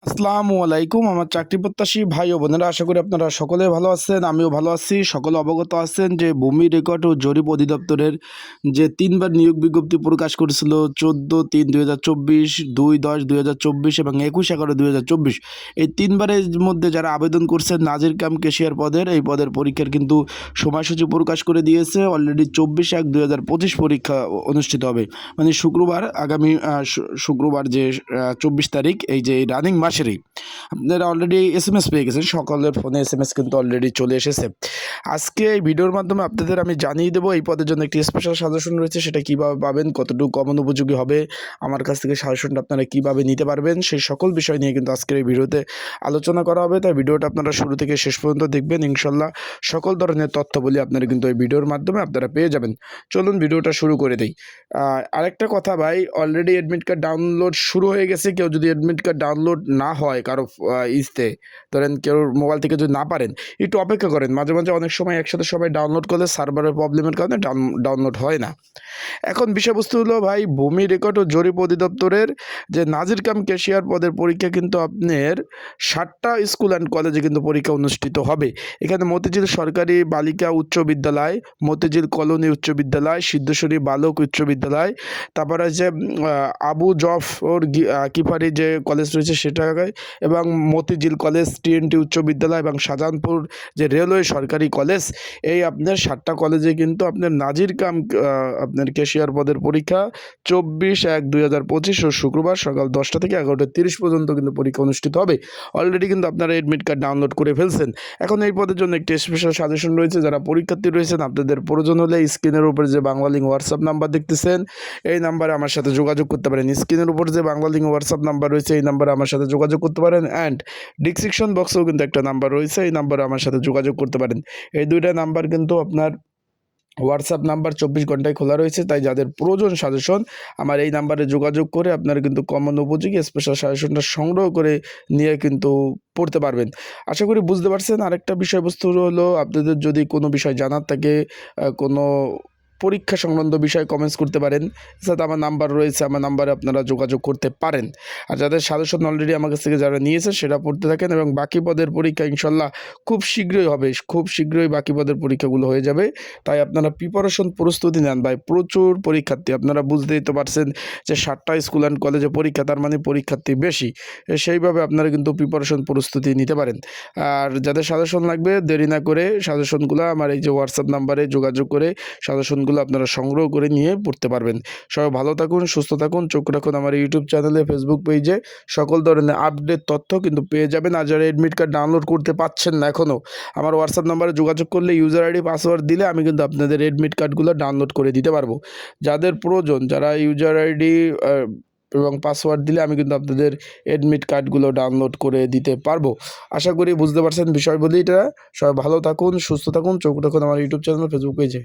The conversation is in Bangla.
আসসালামু আলাইকুম আমার চাকরি প্রত্যাশী ভাই ও বোনেরা, আশা করি আপনারা সকলে ভালো আছেন। আমিও ভালো আছি। সকলে অবগত আছেন যে ভূমি রেকর্ড ও জরিপ অধিদপ্তরের যে তিনবার নিয়োগ বিজ্ঞপ্তি প্রকাশ করেছিল 14-3-2024, 2-10-2024 এবং 21-11-2024, এই তিনবারের মধ্যে যারা আবেদন করছেন নাজির কাম কেশিয়ার পদের, এই পদের পরীক্ষার কিন্তু সময়সূচি প্রকাশ করে দিয়েছে। অলরেডি 24-1-2025 পরীক্ষা অনুষ্ঠিত হবে, মানে শুক্রবার, আগামী শুক্রবার যে 24 তারিখ, এই যে রানিং মাসেরই আপনারা অলরেডি SMS পেয়ে গেছেন। সকলের ফোনে SMS কিন্তু অলরেডি চলে এসেছে। আজকে এই ভিডিওর মাধ্যমে আপনাদের আমি জানিয়ে দেবো এই পদের জন্য একটি স্পেশাল সাজেশন রয়েছে, সেটা কীভাবে পাবেন, কতটুকু কমন উপযোগী হবে, আমার কাছ থেকে সাজেশনটা আপনারা কীভাবে নিতে পারবেন, সেই সকল বিষয় নিয়ে কিন্তু আজকের এই ভিডিওতে আলোচনা করা হবে। তাই ভিডিওটা আপনারা শুরু থেকে শেষ পর্যন্ত দেখবেন। ইনশাল্লাহ সকল ধরনের তথ্য বলি আপনারা কিন্তু এই ভিডিওর মাধ্যমে আপনারা পেয়ে যাবেন। চলুন ভিডিওটা শুরু করে দিই। আরেকটা কথা ভাই, অলরেডি অ্যাডমিট কার্ড ডাউনলোড শুরু হয়ে গেছে। কেউ যদি অ্যাডমিট কার্ড ডাউনলোড না হয় কারো ধরেন কেউ মোবাইল থেকে যদি না পারেন, একটু অপেক্ষা করেন। মাঝে মাঝে অনেক সময় একসাথে সবাই ডাউনলোড করলে সার্ভারের প্রবলেমের কারণে ডাউনলোড হয় না। এখন বিষয়বস্তু হলো ভাই, ভূমি রেকর্ড ও জরিপ অধিদপ্তরের যে নাজির কাম ক্যাশিয়ার পদের পরীক্ষা কিন্তু আপনার 7টা স্কুল অ্যান্ড কলেজে কিন্তু পরীক্ষা অনুষ্ঠিত হবে। এখানে মতিঝিল সরকারি বালিকা উচ্চ বিদ্যালয়, মতিঝিল কলোনি উচ্চ বিদ্যালয়, সিদ্ধেশ্বরী বালক উচ্চ বিদ্যালয়, তারপরে যে আবু জফর কিফারি যে কলেজ রয়েছে সেটা, এবং মতিঝিল কলেজ, TNT উচ্চ বিদ্যালয় এবং শাহজাহানপুর যে রেলওয়ে সরকারি কলেজ, এই আপনার 7টা কলেজে কিন্তু আপনার নাজির কাম আপনার ক্যাশিয়ার পদের পরীক্ষা 24-1-2025 ও শুক্রবার সকাল 10টা থেকে 11:30 পর্যন্ত কিন্তু পরীক্ষা অনুষ্ঠিত হবে। অলরেডি কিন্তু আপনারা অ্যাডমিট কার্ড ডাউনলোড করে ফেলছেন। এখন এই পদের জন্য একটি স্পেশাল সাজেশন রয়েছে। যারা পরীক্ষার্থী রয়েছেন, আপনাদের প্রয়োজন হলে স্ক্রিনের উপরে যে বাংলা লিঙ্ক হোয়াটসঅ্যাপ নাম্বার দেখতেছেন, এই নাম্বারে আমার সাথে যোগাযোগ করতে পারেন। স্ক্রিনের উপর যে বাংলা লিঙ্ক হোয়াটসঅ্যাপ নাম্বার রয়েছে, এই নাম্বারে আমার সাথে যোগাযোগ করতে পারেন। অ্যান্ড ডিসক্রিপশন বক্সেও কিন্তু একটা নাম্বার রয়েছে, এই নাম্বারে আমার সাথে যোগাযোগ করতে পারেন। এই দুইটা নাম্বার কিন্তু আপনার হোয়াটসঅ্যাপ নাম্বার 24 ঘন্টায় খোলা রয়েছে। তাই যাদের প্রয়োজন সাজেশন, আমার এই নাম্বারে যোগাযোগ করে আপনারা কিন্তু কমন উপযোগী স্পেশাল সাজেশনটা সংগ্রহ করে নিয়ে কিন্তু পড়তে পারবেন। আশা করি বুঝতে পারছেন। আরেকটা বিষয়বস্তু হলো, আপনাদের যদি কোনো বিষয় জানার থাকে, কোনো পরীক্ষা সংক্রান্ত বিষয়ে কমেন্টস করতে পারেন। সাথে আমার নাম্বার রয়েছে, আমার নাম্বারে আপনারা যোগাযোগ করতে পারেন। আর যাদের সাজেশন অলরেডি আমার কাছ থেকে যারা নিয়েছেন সেটা পড়তে থাকেন, এবং বাকি পদের পরীক্ষা ইনশাল্লাহ খুব শীঘ্রই হবে। খুব শীঘ্রই বাকি পদের পরীক্ষাগুলো হয়ে যাবে। তাই আপনারা প্রিপারেশন প্রস্তুতি নেন ভাই। প্রচুর পরীক্ষার্থী, আপনারা বুঝতেই তো পারছেন যে 7টা স্কুল অ্যান্ড কলেজে পরীক্ষা, তার মানে পরীক্ষার্থী বেশি। সেইভাবে আপনারা কিন্তু প্রিপারেশন প্রস্তুতি নিতে পারেন। আর যাদের সাজেশন লাগবে, দেরি না করে সাজেশনগুলো আমার এই যে হোয়াটসঅ্যাপ নাম্বারে যোগাযোগ করে সাজেশনগুলো আপনারা সংগ্রহ করে নিয়ে পড়তে পারবেন। সবাই ভালো থাকুন, সুস্থ থাকুন। চোখ রাখুন আমার ইউটিউব চ্যানেলে, ফেসবুক পেজে সকল ধরনের আপডেট তথ্য কিন্তু পেয়ে যাবেন। আর যারা অ্যাডমিট কার্ড ডাউনলোড করতে পারছেন না এখনও, আমার হোয়াটসঅ্যাপ নাম্বারে যোগাযোগ করলে ইউজার আইডি পাসওয়ার্ড দিলে আমি কিন্তু আপনাদের অ্যাডমিট কার্ডগুলো ডাউনলোড করে দিতে পারবো। যাদের প্রয়োজন, যারা ইউজার আইডি এবং পাসওয়ার্ড দিলে আমি কিন্তু আপনাদের অ্যাডমিট কার্ডগুলো ডাউনলোড করে দিতে পারবো। আশা করি বুঝতে পারছেন বিষয়বলিটা। সবাই ভালো থাকুন, সুস্থ থাকুন। চোখ রাখুন আমার ইউটিউব চ্যানেল, ফেসবুক পেজে।